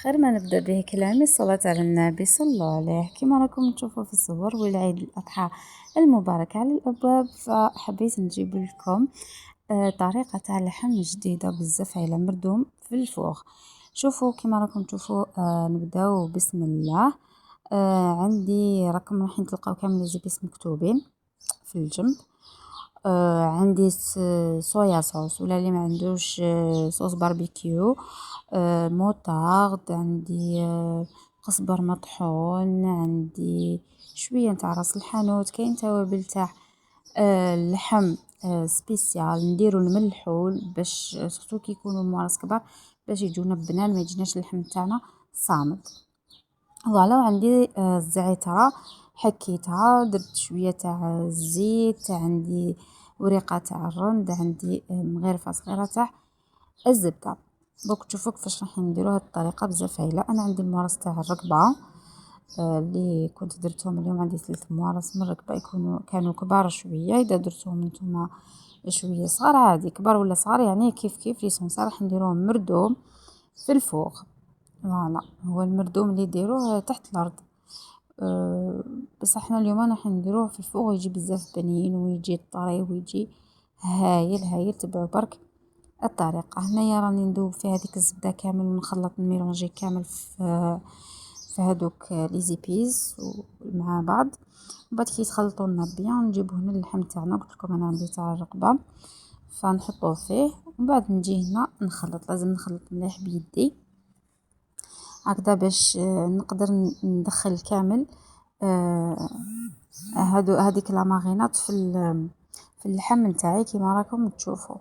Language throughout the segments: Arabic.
خير ما نبدأ به كلامي الصلاة على النبي صلى الله عليه. كما راكم تشوفوا في الصور والعيد الأضحى المبارك على الأبواب، فحبيت نجيب لكم طريقة تاع لحم جديدة بزاف على مردوم في الفوغ. شوفوا كما راكم تشوفوا، نبداو بسم الله. عندي راكم راح تلقاو كامل لي زيبيس مكتوبين في الجنب. عندي صويا صوص، ولا اللي ما عندوش صوص باربيكيو. موطارد، عندي قزبر مطحون، عندي شويه نتاع راس الحانوت، كاين توابل تاع اللحم سبيسيال. نديرو الملحول باش سورتو كي يكونوا الموارس كبار باش يجونا بنان، ما يجيناش اللحم تاعنا صامد. فوالا. وعندي الزعترة حكيتها، درت شويه تاع الزيت، عندي وريقه تاع الرند، عندي مغرفه صغيره تاع الزبده. دوك تشوفوا كيفاش راح نديروا هذه الطريقه بزاف هايله. انا عندي الموارس تاع الركبه اللي كنت درتهم اليوم، عندي 3 موارس من الركبه، كانوا كبار شويه. اذا درتوهم نتوما شويه صغار عادي، كبار ولا صغار يعني كيف كيف. ليسونسال راح نديروهم مردوم في الفوغ. فوالا، هو المردوم اللي يديروه تحت الارض. بس احنا اليوم راح نديروه في الفوغ، يجي بزاف بنين ويجي طري ويجي هايل هايل. تبعوا برك الطريقه. هنايا راني ندوب في هذيك الزبده كامل ونخلط الميلونجي كامل في هذوك لي زيبيز مع بعض. بعد كي يتخلطوا لنا بيان نجيبو هنا اللحم تاعنا. قلت لكم انا عندي تاع الرقبه، فنحطوه فيه ومن بعد نجي هنا نخلط. لازم نخلط مليح بيدي هكذا باش نقدر ندخل كامل هذيك لا مارينات في اللحم نتاعي كيما راكم تشوفوا.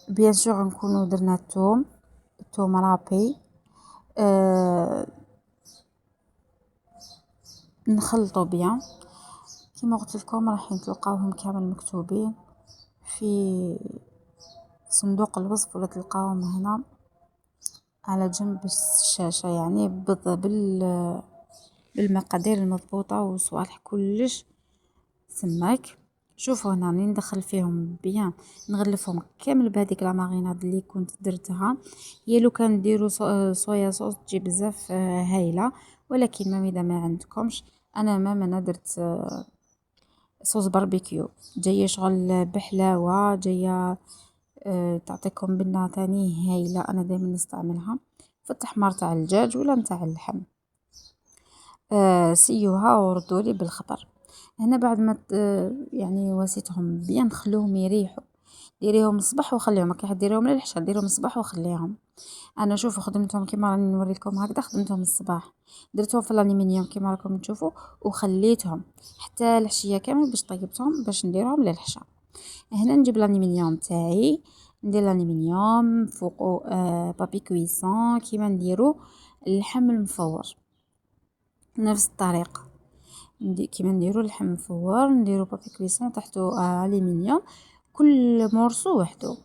بيان سور نكونوا درنا الثوم رابي. نخلطوا بيان كيما قلت لكم. راح تلقاوهم كامل مكتوبين في صندوق الوصف، ولا تلقاوهم هنا على جنب الشاشة، يعني بالمقادير المضبوطة وصوالح كلش سماك. شوفوا هنا راني ندخل فيهم بيان، نغلفهم كامل بهذيك لا ماريناد اللي كنت درتها. هي لو كان ديروا صويا صوص تجي بزاف هايله، ولكن ما اذا ما عندكمش. انا درت صوص باربيكيو جايه شغل بحلاوه، جايه تعطيكم بنه تاني هايله. انا دائما نستعملها في التحمار تاع الدجاج ولا نتاع اللحم. سيوها وردولي بالخبر. هنا بعد ما يعني واسيتهم بيان، خلوهم يريحوا. ديريهم الصباح وخليهم، كي ديريهم للعشاء ديريهم الصباح وخليهم. انا شوفوا خدمتهم كيما راني نوري لكم هكذا، خدمتهم الصباح درتهم في الالومنيوم كيما راكم تشوفوا، وخليتهم حتى العشيه كامل باش طيبتهم باش نديرهم للعشاء. هنا نجيب الالومنيوم تاعي، ندير الالومنيوم فوقو بابي كويسون كيما نديرو اللحم المفور. نفس الطريقه كيما نديرو اللحم مفور، نديرو بابي كويسون تحتو الومنيوم، كل مورسو وحده.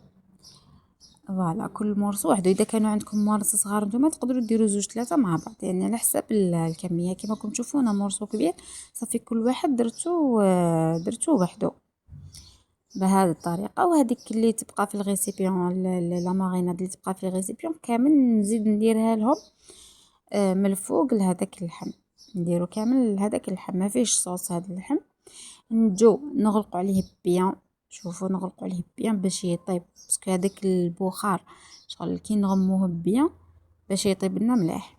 فوالا، كل مورسو وحده. اذا كانوا عندكم مورس صغار نتوما تقدروا ديروا 2 3 مع بعض، يعني على حسب الكميه. كيما راكم تشوفوا انا مورسو كبير صافي كل واحد درتو وحده بهذه الطريقه. وهذيك اللي تبقى في الغيسيبيون، لا ماريناد اللي تبقى في الغيسيبيون كامل نزيد نديرها لهم من الفوق لهذاك اللحم. نديرو كامل هذاك اللحم ما فيش صوص. هذا اللحم نجو نغلقوا عليه بيان. شوفوا نغلقوا عليه بيان باش يطيب، باسكو هذاك البخار شغل كي نغموه بيان باش يطيب لنا مليح.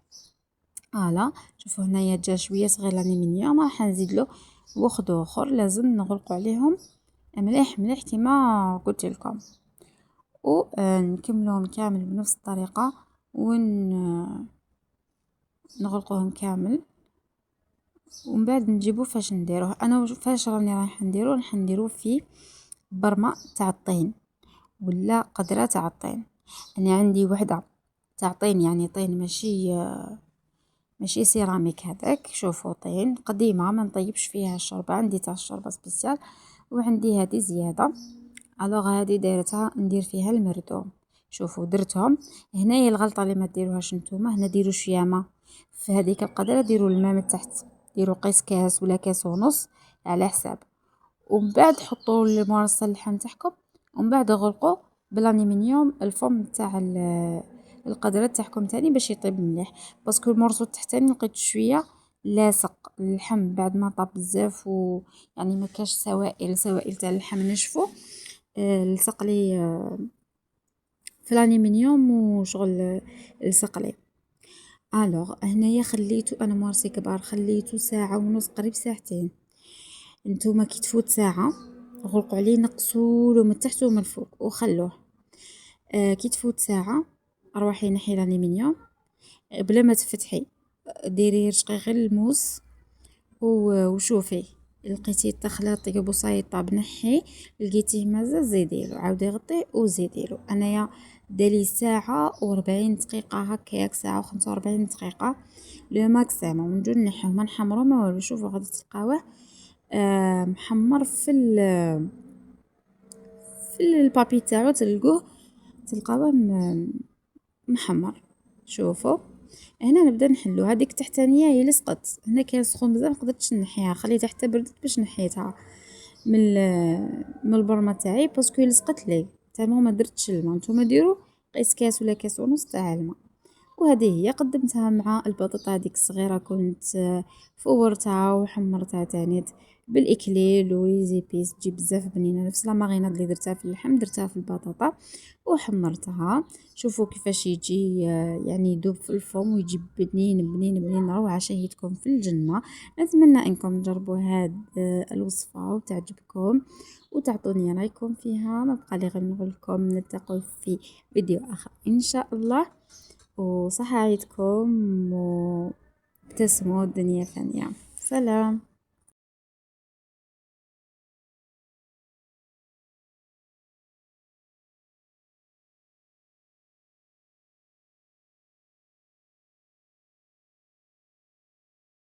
فوالا، شوفوا هنايا جا شويه صغير الالومنيوم، راح نزيد له وخد اخر. لازم نغلقوا عليهم مليح مليح كما قلت لكم، ونكملوهم كامل بنفس الطريقه نغلقوهم كامل. ومن بعد نجيبو فاش نديروه. انا فاش راني راح نديروه في برمة تاع الطين ولا قدرة تاع الطين. انا عندي وحده تاع طين، يعني طين ماشي سيراميك هذاك. شوفوا طين قديمه ما نطيبش فيها الشوربه، عندي تاع الشوربه سبيسيال، وعندي هذه زياده. الوغ هذه دايرتها ندير فيها المردوم. شوفوا درتهم. هنايا الغلطه اللي ما ديروهاش نتوما، هنا ديروا شويه ما في هذيك القدره، ديروا الماء من تحت، ديروا قيس كاس ولا كاس ونص على حساب. ومن بعد حطوا المرص اللحم تاعكم، ومن بعد غلقوا بالالومنيوم الفم تاع القدرات تاعكم تاني باش يطيب مليح، باسكو المورصو التحتاني لقيتو شويه لاصق اللحم بعد ما طاب بزاف و يعني ما كاش سوائل تاع اللحم نشفو. لصق لي في الالومنيوم وشغل لصق لي. الوغ هنايا خليته انا مورسي كبار، خليته ساعه ونص قريب ساعتين. نتوما كي تفوت ساعه غلقوا عليه، نقصوا من التحت ومن الفوق وخلوه. كي تفوت ساعه روحي نحي الالومنيوم بلا ما تفتحي، ديري رشقي غير الموس وشوفي لقيتيه التخليط بسيطه بنحي، لقيتيه مازال زيديلو، عاودي غطيه وزيديلو. انايا دالي ساعه و40 دقيقه هكاك، ساعه و45 دقيقه لو ماكسيموم. نجو نحيو ما نحمرو ما والو. شوفوا غادي تلقاوه محمر في البابي تاعو، تلقاوه محمر. شوفوا هنا نبدا نحلو. هذيك التحتانيه هي اللي سقط، هنا كان سخون بزاف مقدرتش نحيها، خليتها حتى بردت باش نحيتها من البرمه تاعي، باسكو لصقت لي تالمون ما درتش الماء. نتوما ديروا قيس كاس ولا كاس ونص تاع الماء. وهذه هي قدمتها مع البطاطا هذيك الصغيره، كنت فورتها وحمرتها تانيت بالاكليل وليزيبيس، تجي بزاف بنينه، نفس لا ماريناد اللي درتها في اللحم درتها في البطاطا وحمرتها. شوفوا كيفاش يجي يعني يذوب في الفم ويجي بنين بنين بنين، روعه شهيتكم في الجنه. نتمنى انكم تجربوا هاد الوصفه وتعجبكم وتعطوني رايكم فيها. ما بقى لي غير نقول لكم نلتقوا في فيديو اخر ان شاء الله، وصحة عيدكم وابتسموا، الدنيا فانية. سلام.